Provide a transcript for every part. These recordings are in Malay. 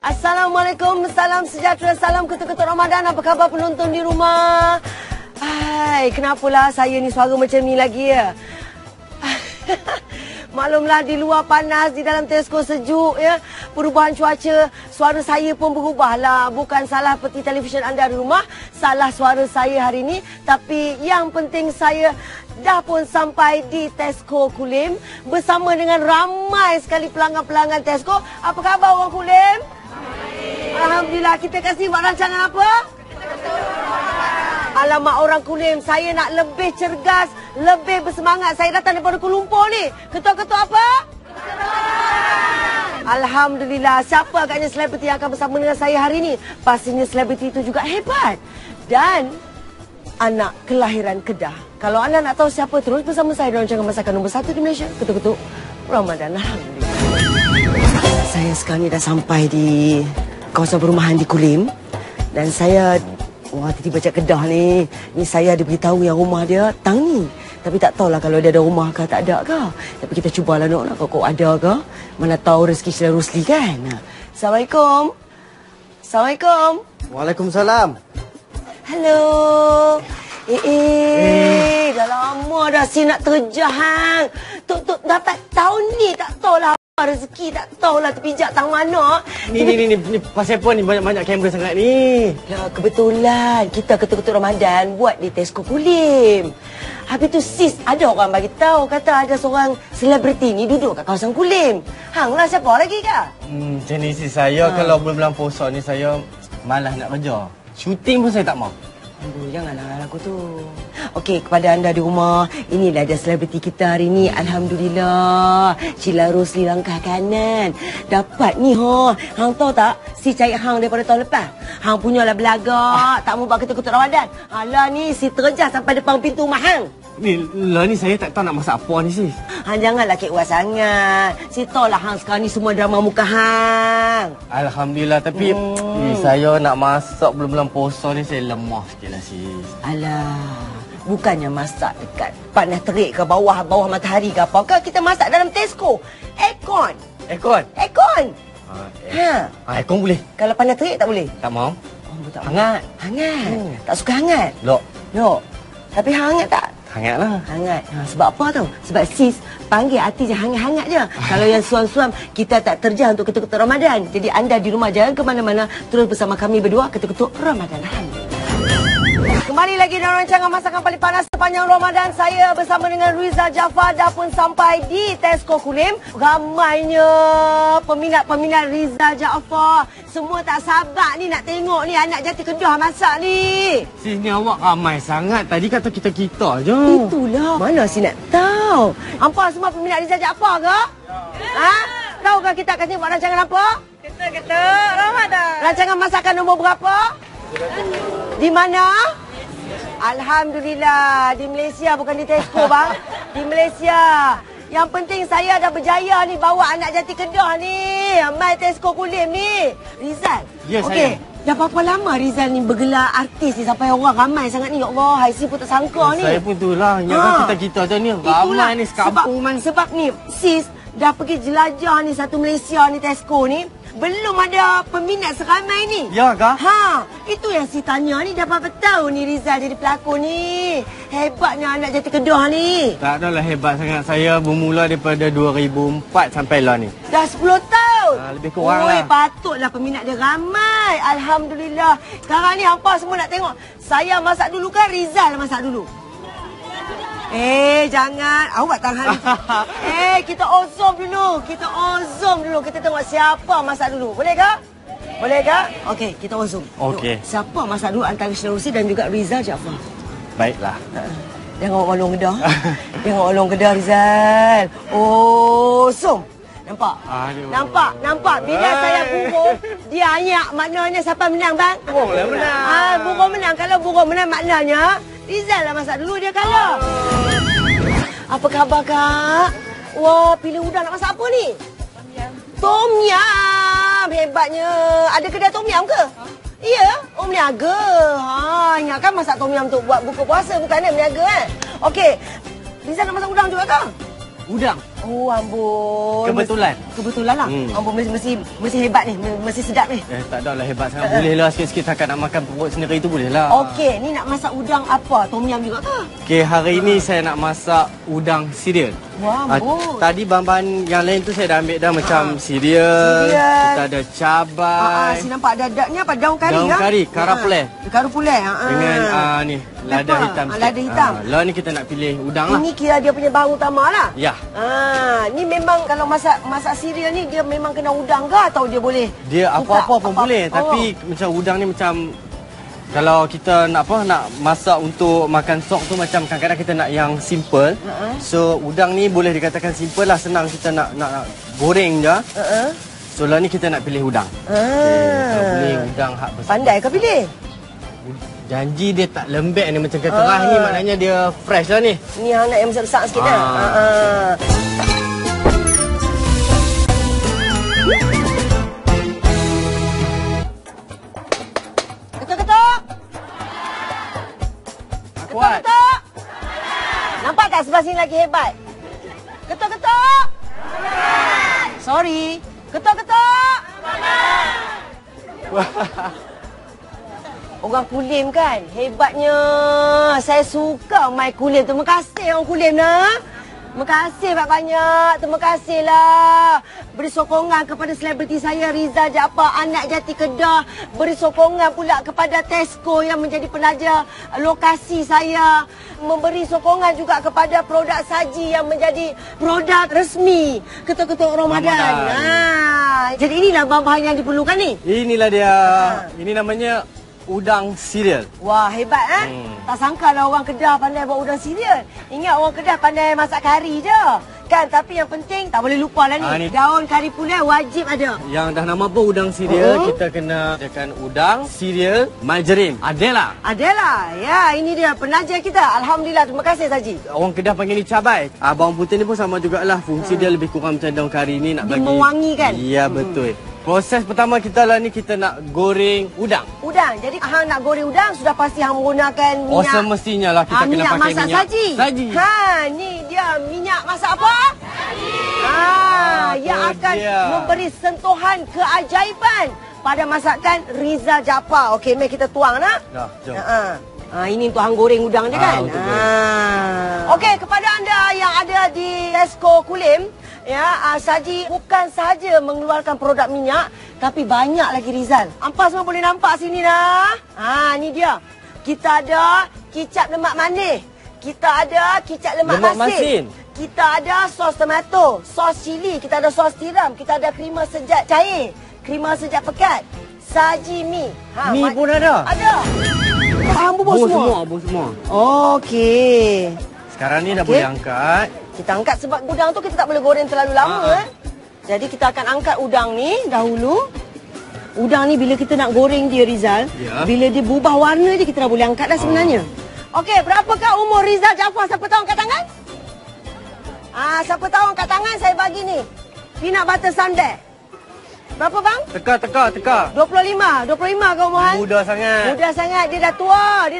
Assalamualaikum, salam sejahtera, salam ketuk-ketuk Ramadan. Apa khabar penonton di rumah? Hai, kenapalah saya ni suara macam ni lagi ya? Maklumlah di luar panas, di dalam Tesco sejuk ya. Perubahan cuaca, suara saya pun berubahlah. Bukan salah peti televisyen anda di rumah, salah suara saya hari ini. Tapi yang penting saya dah pun sampai di Tesco Kulim bersama dengan ramai sekali pelanggan-pelanggan Tesco. Apa khabar orang Kulim? Alhamdulillah. Kita kasih buat rancangan apa? Alamak orang Kulim, saya nak lebih cergas, lebih bersemangat. Saya datang daripada Kuala Lumpur ni. Ketua-ketua apa? Alhamdulillah. Siapa agaknya selebriti yang akan bersama dengan saya hari ini? Pastinya selebriti itu juga hebat. Dan anak kelahiran Kedah. Kalau anda nak tahu siapa, terus bersama saya dalam rancangan masakan nombor 1 di Malaysia. Ketuk-ketuk Ramadan. Alhamdulillah. Saya sekarang ni dah sampai di kawasan perumahan di Kulim. Dan saya... Wah, tiba-tiba cak Kedah ni. Ni saya ada beritahu yang rumah dia tang ni. Tapi tak tahulah kalau dia ada rumah ke tak ada ke. Tapi kita cubalah nak kau ada ke. Mana tahu rezeki Sheila Rusli kan. Assalamualaikum. Assalamualaikum. Waalaikumsalam. Hello. Dah lama dah si nak terjah hang. Tok dapat tahun ni tak tahulah rezeki, tak tahulah terpijak tang mana. Ni pasal apa ni banyak-banyak kamera sangat ni? Ya, kebetulan kita ketuk-ketuk Ramadan buat di Tesco Kulim. Habis tu sis ada orang bagi tahu kata ada seorang selebriti ni duduk kat kawasan Kulim. Hang lah siapa lagi ke? Macam ni sis, saya kalau bulan-bulan puasa ni saya malas nak kerja. Shooting pun saya tak mau. Aduh, janganlah aku tu. Okey, kepada anda di rumah, inilah dia selebriti kita hari ni. Alhamdulillah. Sheila Rusli langkah kanan. Dapat ni hang tahu tak? Si cari hang daripada tahun lepas. Hang punyalah belagak, tak mau buat ketuk-ketuk Ramadan. Alah ni si terjah sampai depan pintu rumah hang. Ni saya tak tahu nak masak apa ni sis. Hang janganlah kek was sangat. Si tahu lah hang sekarang ni semua drama muka hang. Alhamdulillah, tapi saya nak masak bulan-bulan puasa ni saya lemah sikit lah sis. Alah, bukannya masak dekat panas terik ke bawah matahari ke apa ke, kita masak dalam Tesco. Aircon. Aircon? Aircon. Aircon boleh. Kalau panas terik tak boleh? Tak mau. Tak hangat. Hangat. Tak suka hangat? Lok. Tapi hangat tak? Hangat lah. Hangat. Sebab apa tau? Sebab sis panggil hati je hangat-hangat je. Kalau yang suam-suam, kita tak terjah untuk ketuk-ketuk Ramadan. Jadi anda di rumah jangan ke mana-mana. Terus bersama kami berdua ketuk-ketuk Ramadan. Kembali lagi dalam rancangan masakan paling panas sepanjang Ramadan. Saya bersama dengan Rizal Jaafar dah pun sampai di Tesco Kulim. Ramainya peminat-peminat Rizal Jaafar. Semua tak sabar ni nak tengok ni anak jati Kedah masak ni. Sis ni awak ramai sangat. Tadi kata kita-kita je. Itulah. Mana si nak tahu? Hampa semua peminat Rizal Jaafar ke? Ya. Tahukah kita akan buat rancangan apa? Ketuk-ketuk Ramadan. Rancangan masakan nombor berapa? Di mana? Alhamdulillah, di Malaysia bukan di Tesco bang. Di Malaysia. Yang penting saya dah berjaya ni bawa anak jati Kedah ni. Mai Tesco Kulim ni. Rizal. Ya, okey. Dah berapa lama Rizal ni bergelar artis ni sampai orang ramai sangat ni? Ya Allah, Haisi pun tak sangka ni. Saya pun itulah. Ingatkan kita je ni. Ramai ni sekampung man. Sebab ni sis dah pergi jelajah ni satu Malaysia ni Tesco ni. Belum ada peminat seramai ni. Ya kah? Itu yang si tanya ni. Dah berapa tahun ni Rizal jadi pelakon ni? Hebatnya anak jati Kedah ni. Tak adalah hebat sangat. Saya bermula daripada 2004 sampai lah ni. Dah 10 tahun? Lebih kurang lah. Patutlah peminat dia ramai. Alhamdulillah. Sekarang ni hampa semua nak tengok. Saya masak dulu kan Rizal masak dulu? Jangan. Awak tahan. Kita ozom dulu. Kita tengok siapa masak dulu. Boleh ke? Boleh ke? Okey, kita ozom. Okey. Siapa masak dulu antara Sheila Rusli dan juga Rizal Jaafar? Baiklah. Jangan olong Kedah. Jangan olong Kedah Rizal. Ozom. Nampak? Nampak? Bila saya burung, dia ayak maknanya siapa menang bang? Burung lah menang. Burung menang. Kalau burung menang maknanya Rizal lah masak dulu dia kalah. Apa khabar kak? Wah, pilih udang nak masak apa ni? Tom yam. Hebatnya. Ada kedai tom yam ke? Ya, meniaga. Ingatkan masak tom yam untuk buat buka puasa bukan meniaga kan? Okey. Rizal nak masak udang juga ke? Udang? Oh, ambon. Kebetulan lah. Ambon mesti hebat ni. Mesti sedap ni. Tak ada lah hebat sangat. Boleh lah sikit-sikit takat nak makan perut sendiri tu boleh lah. Okey, ni nak masak udang apa? Tom yum juga ke? Okey, hari ni saya nak masak udang cereal. Wah, ambon. Tadi bahan-bahan yang lain tu saya dah ambil dah macam cereal. Kita ada cabai. Si nampak ada ni apa? Daun kari Daun kari, kara pulai. Kara pulai. Dengan ni, lada hitam. Lada hitam. Lah ni kita nak pilih udang lah. Ini kira dia punya bahan utama lah. Ya. Ni memang kalau masak cereal ni dia memang kena udang ke atau dia boleh? Dia apa-apa pun boleh, tapi macam udang ni macam kalau kita nak masak untuk makan sok tu macam kadang-kadang kita nak yang simple. So udang ni boleh dikatakan simple lah, senang kita nak goreng je. So lah ni kita nak pilih udang. Kalau boleh udang hak besar. Pandai kau pilih? Janji dia tak lembek ni macam kekerah ni, maknanya dia fresh lah ni. Ni hang nak yang besar-besar sikit dah. Ketuk-ketuk. Kuat. Ketuk-ketuk. Nampak tak sebelah sini lagi hebat? Ketuk-ketuk. Sorry. Ketuk-ketuk. Orang Kulim kan, hebatnya. Saya suka main Kulim. Terima kasih orang Kulim lah. Terima kasih banyak-banyak. Terima kasihlah. Beri sokongan kepada selebriti saya Rizal Jaafar, anak jati Kedah. Beri sokongan pula kepada Tesco yang menjadi penaja lokasi saya. Memberi sokongan juga kepada produk saji yang menjadi produk resmi Ketuk-Ketuk Ramadan. Jadi inilah bahan-bahan yang diperlukan ni. Inilah dia. Ini namanya udang cereal. Wah, hebat Tak sangka lah orang Kedah pandai buat udang cereal. Ingat orang Kedah pandai masak kari je. Kan, tapi yang penting tak boleh lupa lah ni. Daun kari pulai wajib ada. Yang dah nama apa udang cereal, kita kena adakan udang cereal margarin. Adela. Ya, ini dia penaja kita. Alhamdulillah, terima kasih Saji. Orang Kedah panggil ni cabai. Bawang putih ni pun sama jugalah. Fungsi dia lebih kurang macam daun kari ni nak dia bagi mewangi kan? Ya, betul. Proses pertama kita lah ni, kita nak goreng udang. Jadi hang nak goreng udang sudah pasti hang menggunakan minyak. Semestinya lah kita kena pakai masak minyak saji. Ni dia minyak masak apa? Saji. Yang akan memberi sentuhan keajaiban pada masakan Rizal Jaafar. Okey, mari kita tuang nak. Dah, jom. Ini untuk hang goreng udang je kan? Okey, kepada anda yang ada di Tesco Kulim, Saji bukan saja mengeluarkan produk minyak, tapi banyak lagi Rizal. Ampas semua boleh nampak sini dah. Ni dia. Kita ada kicap lemak manis. Kita ada kicap lemak masin. Kita ada sos tomato, sos cili, kita ada sos tiram, kita ada krima sejat cair, krima sejat pekat, saji mi. Mi pun ada? Ada. Hang bubuh semua. Okey. Sekarang ni dah boleh angkat. Kita angkat sebab udang tu kita tak boleh goreng terlalu lama. Jadi kita akan angkat udang ni dahulu. Udang ni bila kita nak goreng dia Rizal, bila dia berubah warna je kita dah boleh angkat dah sebenarnya. Okey, berapakah umur Rizal Jaafar? Siapa tahu angkat tangan? Siapa tahu angkat tangan, saya bagi ni. Peanut butter sundae. Berapa bang? Teka. 25 ke umur hang? Muda sangat. Dia dah tua.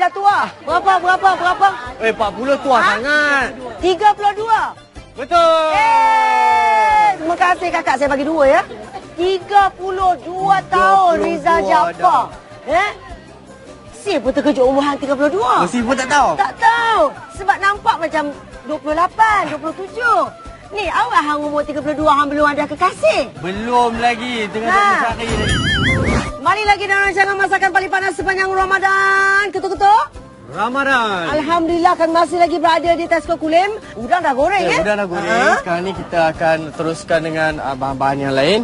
Berapa? 40 tua sangat. 32. Betul. Terima kasih kakak, saya bagi 2 ya. 32 tahun Rizal Jaafar. Si pun terkejut umur hang 32. Mesti pun tak tahu. Tak tahu. Sebab nampak macam 28, 27. Ni awak hang umur 32, hang belum ada kekasih? Belum lagi, tengah mencari. Mari lagi dalam rancangan masakan paling panas sepanjang Ramadan. Ketuk-ketuk Ramadan. Alhamdulillah kami masih lagi berada di Tesco Kulim. Udang dah goreng Udang dah goreng. Sekarang ni kita akan teruskan dengan bahan-bahan yang lain.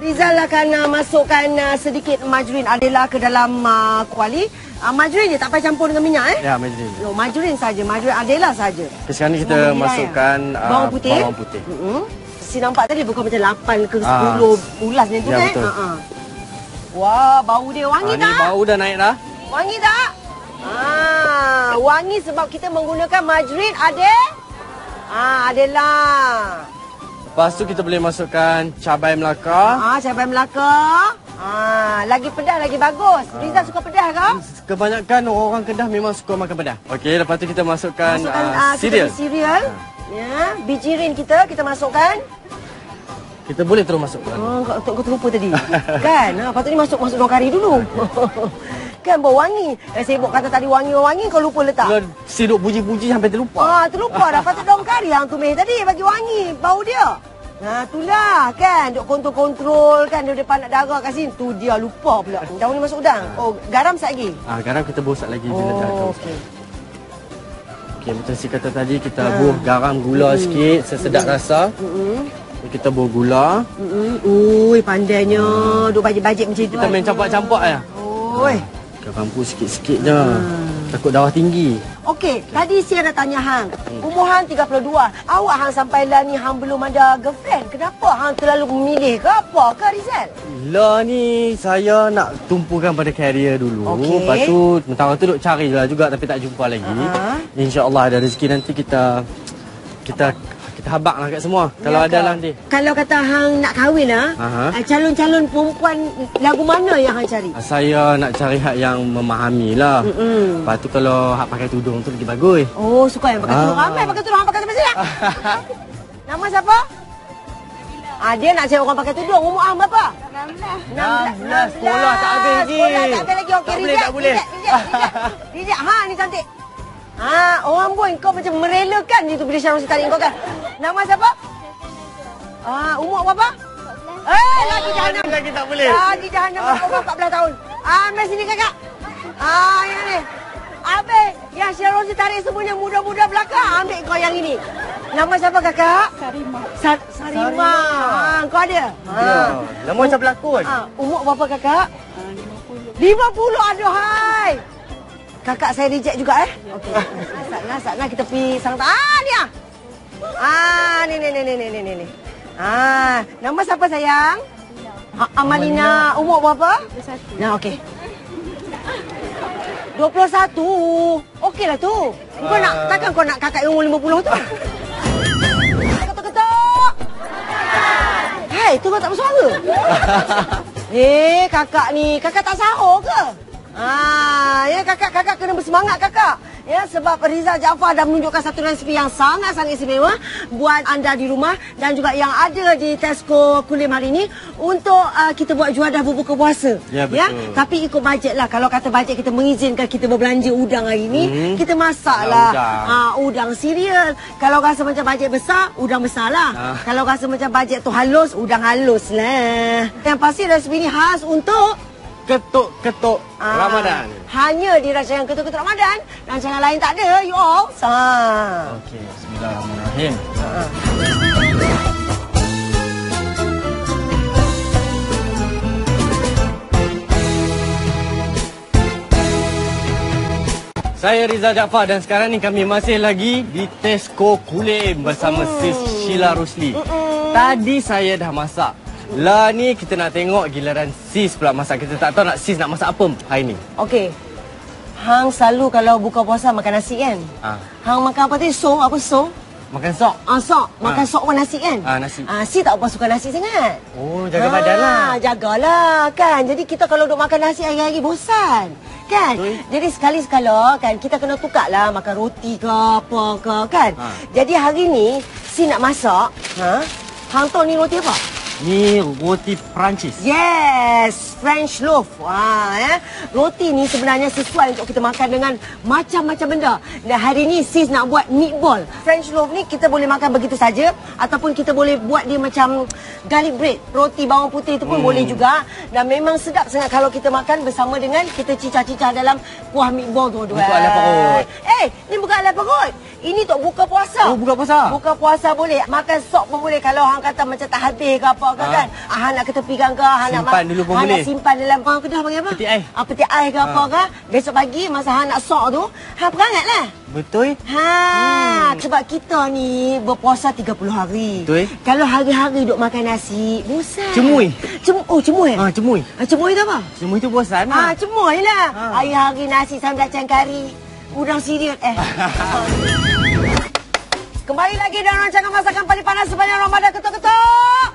Rizal akan masukkan sedikit margarin Adela ke dalam kuali. Margarin je, tak payah campur dengan minyak Ya, margarin. Margarin saja, margarin Adela saja. Sekarang ni kita masukkan bawang putih. Si nampak tadi bukan macam 8 ke 10 ulas macam tu kan? Betul. Wah, bau dia wangi tak? Ni bau dah naik dah. Wangi tak? Wangi sebab kita menggunakan margarin Adela. Lepas tu kita boleh masukkan cabai Melaka. Cabai Melaka. Lagi pedas lagi bagus. Rizal suka pedas ke? Kebanyakan orang Kedah memang suka makan pedas. Okey, lepas tu kita masukkan cereal. Ya, biji rin kita masukkan. Kita boleh terus masukkan. Oh, kau terlupa tadi. Kan? Patutnya masuk daun kari dulu. Kan bau wangi. Sibuk kata tadi wangi, kau lupa letak. Kalau siduk puji-puji sampai terlupa. Terlupa dah. Patut daun kari yang tumis tadi bagi wangi bau dia. Itulah kan. Duk kontrol kan dia depan nak darah kat sini. Tu dia lupa pula. Daun ni masuk udang. Oh, garam sat lagi. Garam kita buah sat lagi bila dah tahu. Okey. Okey, macam si kata tadi kita buah garam gula sikit sesedap rasa. Kita buah gula. Ui, pandainya. Duk bajet-bajet macam tu. Kita main campak-campak ya. Oi. Garam pun sikit-sikit je. Takut darah tinggi. Okey, tadi saya dah tanya hang. Umur hang 32. Awak hang sampai lah ni hang belum ada girlfriend. Kenapa hang terlalu memilih ke apa ke Rizal? Lah ni saya nak tumpukan pada karier dulu. Okey. Lepas tu mentang tu duk carilah juga tapi tak jumpa lagi. InsyaAllah ada rezeki nanti kita habak lah kat semua. Kalau ada lah nanti. Kalau kata hang nak kahwin calon-calon perempuan lagu mana yang hang cari? Saya nak cari hak yang memahami lah. Lepas tu kalau hak pakai tudung tu lagi bagus. Oh, suka yang pakai tudung. Ramai pakai tudung. Hang pakai tudung sini. Nama siapa? Dia nak cari orang pakai tudung. Umur hang berapa? 16. Sekolah tak habis lagi. Sekolah tak habis lagi. Okey, tak boleh. Rizal. Ni cantik. Orang pun kau macam merelakan je tu bila Syarul tarik kau kan. Nama siapa? Umur berapa? Lagi jahanam. Lagi tak boleh. Lagi jahanam umur 14 tahun. Ambil sini kakak. Yang ni. Ambil yang Syarul tarik semuanya muda-muda belakang. Ambil kau yang ini. Nama siapa kakak? Sarima. Sarima. Kau ada? Nama macam pelakon. Umur berapa kakak? 50. Aduhai. Kakak saya reject juga Okey. Nasab kita pergi sang dia. Ni. Nama siapa sayang? Amalina. Umur berapa? 21. Nah, okey. 21. Okeylah tu. Takkan kau nak kakak yang umur 50 tu? Ketuk-ketuk. Hai, tu kau tak bersuara. Kakak ni, kakak tak sahur ke? Ya kakak kena bersemangat kakak. Ya, sebab Rizal Jaafar dah menunjukkan satu resipi yang sangat-sangat istimewa buat anda di rumah dan juga yang ada di Tesco Kulim hari ini untuk kita buat juadah berbuka puasa. Ya, betul. Tapi ikut bajet lah. Kalau kata bajet kita mengizinkan kita berbelanja udang hari ini, kita masaklah udang cereal. Kalau rasa macam bajet besar, udang besar lah. Kalau rasa macam bajet tu halus, udang halus lah. Yang pasti resipi ini khas untuk ketuk-ketuk Ramadan. Hanya dirancangkan ketuk-ketuk Ramadan. Rancangan lain tak ada, you all. Okey, bismillahirrahmanirrahim. Saya Rizal Jaafar dan sekarang ni kami masih lagi di Tesco Kulim bersama Sis Sheila Rusli. Tadi saya dah masak. Lah ni kita nak tengok giliran Sis pula masak. Kita tak tahu Sis nak masak apa hari ni. Okey. Hang selalu kalau buka puasa makan nasi kan? Hang makan apa tadi? Apa song? Makan sok. Sok. Makan sok dengan nasi kan? Nasi. Si tak apa suka nasi sangat. Oh, jaga badan lah. Jagalah kan. Jadi kita kalau duk makan nasi hari-hari bosan. Kan? Jadi sekali-sekala kan kita kena tukar lah makan roti ke apa ke kan? Jadi hari ni Si nak masak. Hang tahu ni roti apa? Ni roti Perancis. Yes, French loaf. Roti ni sebenarnya sesuai untuk kita makan dengan macam-macam benda. Dan hari ni Sis nak buat meatball. French loaf ni kita boleh makan begitu saja ataupun kita boleh buat dia macam garlic bread. Roti bawang putih itu pun boleh juga. Dan memang sedap sangat kalau kita makan bersama dengan kita cicah-cicah dalam kuah meatball tu. Buka alap perut. Ni bukan alap perut. Ini untuk buka puasa. Oh, buka puasa? Buka puasa boleh. Makan sok pun boleh. Kalau hang kata macam tak habis ke apa ke kan. Hang nak ketepikan ke. Simpan dulu pun boleh. Hang nak simpan dalam kedah panggil apa? Peti air. Peti air ke apa ke. Besok pagi masa hang nak sok tu, hang perangat lah. Betul. Sebab kita ni berpuasa 30 hari. Betul. Kalau hari-hari duk makan nasi, bosan. Cemui. Cemui. Cemui. Cemui tu apa? Cemui tu bosan lah. Cemui lah. Hari-hari nasi sambal kacang kari. Udang cereal. Kembali lagi dalam rancangan masakan paling panas sepanjang Ramadan. Ketuk-ketuk.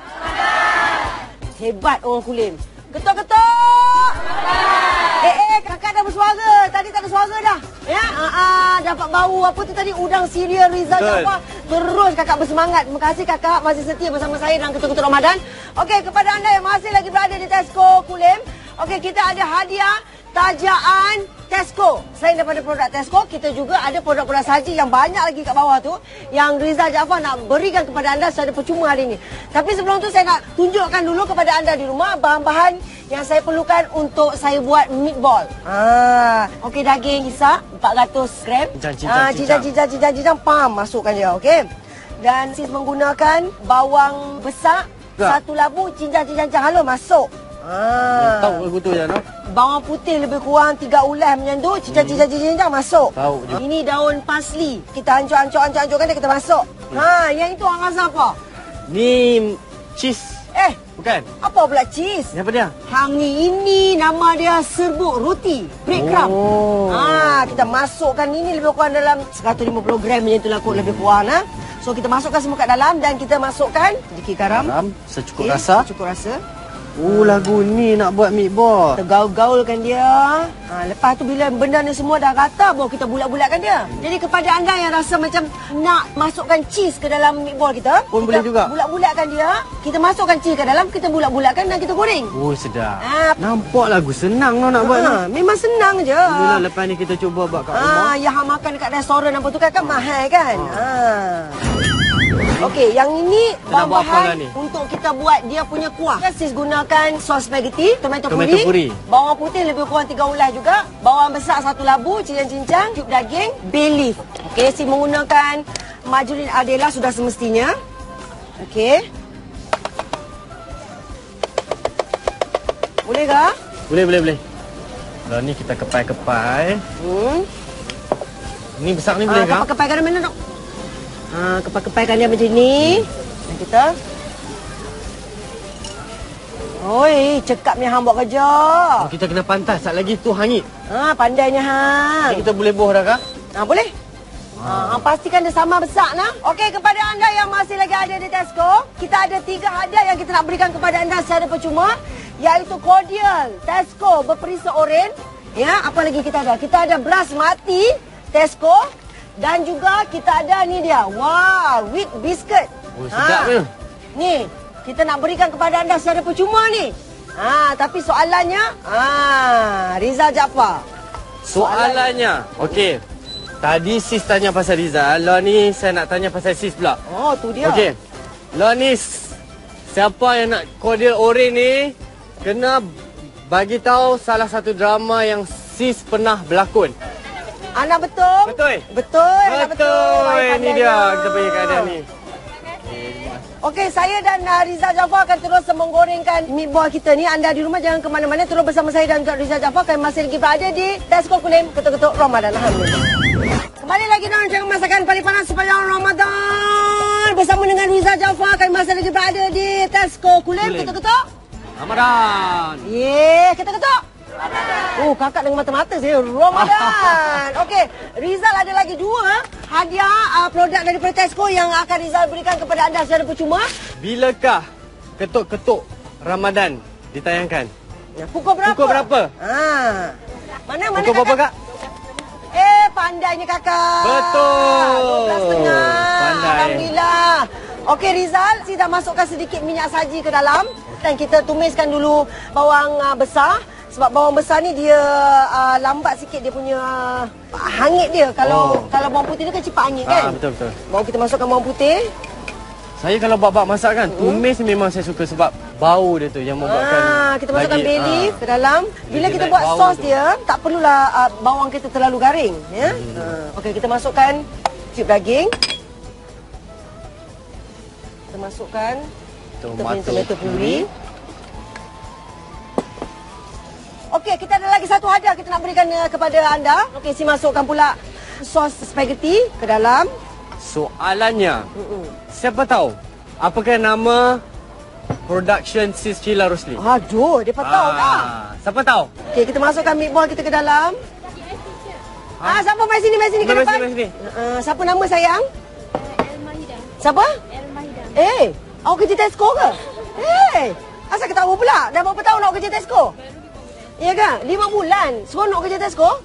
Hebat orang Kulim. Ketuk-ketuk. Kakak dah bersuara. Tadi tak ada suara dah. Ya, dapat bau apa tu tadi? Udang cereal Rizal Jaafar. Terus kakak bersemangat. Terima kasih kakak masih setia bersama saya dalam Ketuk-Ketuk Ramadan. Okey, kepada anda yang masih lagi berada di Tesco Kulim. Okey, kita ada hadiah tajaan Tesco. Selain daripada produk Tesco, kita juga ada produk-produk saji yang banyak lagi kat bawah tu yang Rizal Jaafar nak berikan kepada anda secara percuma hari ini. Tapi sebelum tu saya nak tunjukkan dulu kepada anda di rumah bahan-bahan yang saya perlukan untuk saya buat meatball. Okey, daging isak 400 gram. Cincang, pam, masukkan dia, okey. Dan sis menggunakan bawang besar, satu labu, cincang halus masuk. Tahu aku tu je, no? Bawang putih lebih kurang 3 ulas macam tu, cincang masuk. Tahu je. Ini daun parsley. Kita hancurkan dia, kita masuk. Yang itu orang rasa apa? Ni cheese. Bukan? Apa pula cheese? Ni apa dia? Ini nama dia serbuk roti, breadcrumb. Kita masukkan ini lebih kurang dalam 150 gram macam tu lah kot, lebih kurang. So kita masukkan semua kat dalam dan kita masukkan sedikit garam. Secukup rasa. Secukup rasa. Lagu ni nak buat meatball. Kita gaul-gaulkan dia. Lepas tu bila benda ni semua dah rata, baru kita bulat-bulatkan dia. Jadi kepada anda yang rasa macam nak masukkan cheese ke dalam meatball kita, pun boleh juga. Bulat-bulatkan dia. Kita masukkan cheese ke dalam, kita bulat-bulatkan dan kita goreng. Sedap. Nampak lagu senang nak buat ni. Memang senang je. Mula lepas ni kita cuba buat kat rumah. Yang hang makan dekat restoran apa tu kan mahal kan. Okey, yang ini bahan untuk kita buat dia punya kuah. Sis gunakan sos spaghetti, tomato puri, bawang putih lebih kurang 3 ulas juga, bawang besar 1 labu, cincang-cincang, cube daging, bay leaf. Okey, sis menggunakan margarin Adela sudah semestinya. Okey. Boleh ke? Boleh. Dah ni kita kepai-kepai. Ni besar ni boleh ke? Kepai-kepai mana dok? Kepai-kepaikan dia macam ni. Dan kita cekap ni hang buat kerja. Kita kena pantas, sat lagi tu hangit. Pandainya hang. Jadi kita boleh boh dah kah? Boleh. Pastikan dia sama besar nah. Okey, kepada anda yang masih lagi ada di Tesco, kita ada 3 hadiah yang kita nak berikan kepada anda secara percuma, iaitu cordial Tesco berperisa oren. Ya, apa lagi kita ada? Kita ada beras mati Tesco. Dan juga kita ada ni dia. Wheat biscuit. Sedap ni. Ni, kita nak berikan kepada anda secara percuma ni. Tapi soalannya, Rizal Jaafar. Soalannya. Okey. Tadi sis tanya pasal Rizal. Lah ni saya nak tanya pasal sis pula. Tu dia. Okey. Lah ni siapa yang nak cordial oren ni kena bagi tahu salah satu drama yang sis pernah berlakon. Anak betul? Betul. Ini dia kita punya keadaan ni. Okey, saya dan Rizal Jaafar akan terus menggorengkan meatball kita ni. Anda di rumah jangan ke mana-mana, terus bersama saya dan juga Rizal Jaafar. Kami masih lagi berada di Tesco Kulim, Ketuk-Ketuk Ramadan. Alhamdulillah. Kembali lagi dalam rancangan masakan paling panas sepanjang Ramadan. Bersama dengan Rizal Jaafar, kami masih lagi berada di Tesco Kulim, Ketuk-Ketuk Ramadan. Ketuk-Ketuk. Kakak dengan mata-mata saya Ramadan. Okey, Rizal ada lagi 2 hadiah produk daripada Tesco yang akan Rizal berikan kepada anda secara percuma. Bilakah Ketuk-Ketuk Ramadan ditayangkan? Pukul berapa? Mana pukul berapa kak? Pandainya kakak. Betul. 12.30. Pandai. Alhamdulillah. Okey Rizal, saya dah masukkan sedikit minyak saji ke dalam dan kita tumiskan dulu bawang besar. Sebab bawang besar ni dia lambat sikit dia punya hangit dia. Kalau bawang putih dia kan cepat hangit kan? Betul. Baru kita masukkan bawang putih. Saya kalau bab masak kan, tumis memang saya suka sebab bau dia tu yang membuatkan kita masukkan bay leaf ke dalam. Bila kita buat sos dia, tak perlulah bawang kita terlalu garing. Ya? Okey, kita masukkan cube daging. Kita masukkan tomato puri. Okey, kita ada lagi satu hadiah kita nak berikan kepada anda. Okey, saya masukkan pula sos spaghetti ke dalam. Soalannya, siapa tahu apakah nama production Sis Sheila Rosli? Aduh, dia tahu tak? Siapa tahu? Okey, kita masukkan meatball kita ke dalam. Siapa mai sini ke depan? Sini. Siapa nama sayang? Elmahida. Siapa? Elmahida. Awak kerja Tesco ke? Asal ketawa pula? Dah berapa tahun awak kerja Tesco? Ya kan? 5 bulan. Seronok kerja Tesco?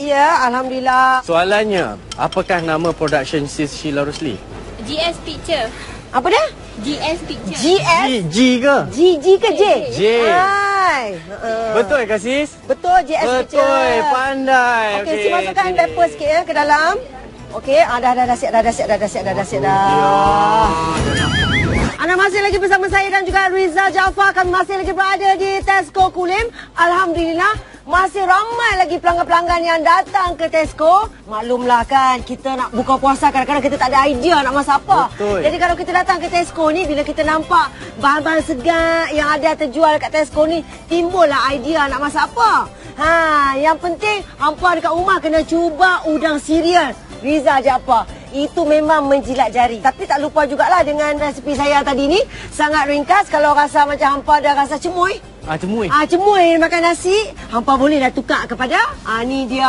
Ya, Alhamdulillah. Soalannya, apakah nama production sis Sheila Rosli? GS Picture. Apa dia? GS Picture. GS? G ke? G ke J? J. Hai. Betul ke sis? Betul, GS Picture. Betul, pandai. Okey, si masukkan paper sikit ya ke dalam. Okey, dah siap dah. Anda masih lagi bersama saya dan juga Rizal Jaafar. Kami masih lagi berada di Tesco Kulim. Alhamdulillah, masih ramai lagi pelanggan-pelanggan yang datang ke Tesco. Maklumlah kan, kita nak buka puasa kadang-kadang kita tak ada idea nak masak apa. Betul. Jadi kalau kita datang ke Tesco ni, bila kita nampak bahan-bahan segar yang ada terjual kat Tesco ni, timbullah idea nak masak apa. Yang penting hampa dekat rumah kena cuba udang sirial Rizal Jaafar. Itu memang menjilat jari. Tapi tak lupa jugalah dengan resipi saya tadi ni. Sangat ringkas. Kalau rasa macam hampa dah rasa cemuy. Cemuy. Cemuy makan nasi. Hampa bolehlah tukar kepada ni dia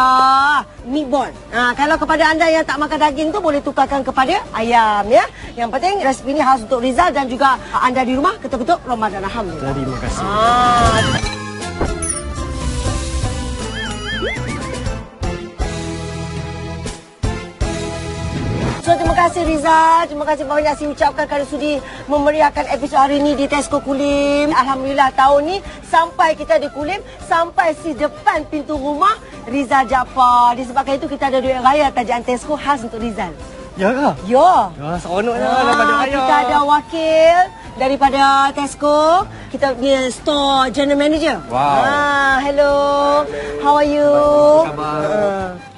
meatball. Kalau kepada anda yang tak makan daging tu boleh tukarkan kepada ayam ya. Yang penting resipi ni khas untuk Rizal dan juga anda di rumah ketuk-ketuk Ramadan. Alhamdulillah. Terima kasih. So, terima kasih Rizal. Terima kasih banyak saya ucapkan kerana sudi memeriahkan episod hari ini di Tesco Kulim. Alhamdulillah tahun ni sampai kita di Kulim, sampai si depan pintu rumah Rizal Jaafar. Disebabkan itu kita ada duit raya tajaan Tesco khas untuk Rizal. Ya ke? Ya. Seronoknya dapat duit raya. Kita ada wakil daripada Tesco. Kita punya store general manager. Wow. Hello. How are you? Khabar.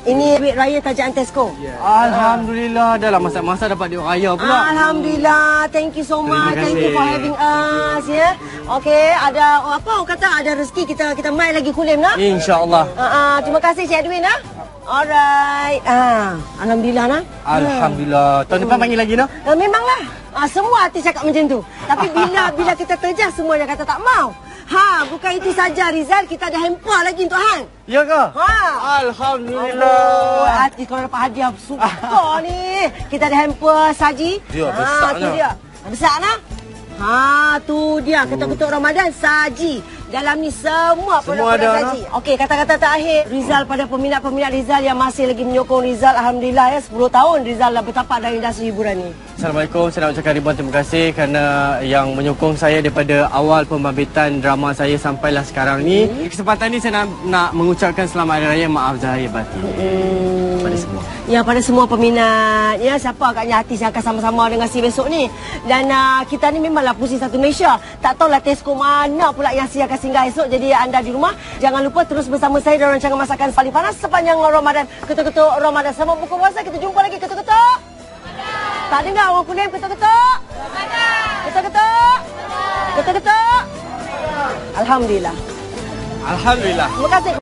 Ini duit raya tajaan Tesco. Alhamdulillah, dah lah masa-masa dapat duit raya pula. Alhamdulillah. Thank you so much. Terima Thank you kasih. for having us ya. Okey, ada apa orang kata ada rezeki kita mai lagi Kulim lah. InsyaAllah. Terima kasih Cik Edwin ah. Alright. Alhamdulillah nah. Alhamdulillah. Tahun depan panggil lagi nah. Memanglah. Semua artis cakap macam tu. Tapi bila kita terjas semuanya kata tak mau. Bukan itu saja Rizal, kita ada hamper lagi untuk hang. Ya ke? Alhamdulillah. Artis kalau dapat hadiah super ni. Kita ada hamper saji. Ya, besarnya. Tu dia. Besar nah. Tu dia ketuk-ketuk Ramadan saji. Dalam ni semua produk-produk saji. Okey, kata-kata terakhir Rizal pada peminat-peminat Rizal yang masih lagi menyokong Rizal. Alhamdulillah ya, 10 tahun Rizal dah bertapak dalam industri hiburan ni. Assalamualaikum, saya nak ucapkan ribuan terima kasih kerana yang menyokong saya daripada awal pembabitan drama saya sampailah sekarang ni. Kesempatan ni saya nak mengucapkan selamat hari raya, maaf zahir batin pada semua. Ya, pada semua peminat. Ya, siapa agaknya artis yang akan sama-sama dengan si besok ni. Dan kita ni memanglah pusing satu Malaysia. Tak tahulah Tesco mana pula yang si akan singgah esok. Jadi anda di rumah, jangan lupa terus bersama saya dalam rancangan masakan paling panas sepanjang Ramadan. Ketuk-ketuk Ramadan. Sama buka puasa, kita jumpa lagi ketuk-ketuk. Tak dengar orang Kulim ketuk-ketuk? Ketuk-ketuk? Ketuk-ketuk? Alhamdulillah. Alhamdulillah. Terima kasih.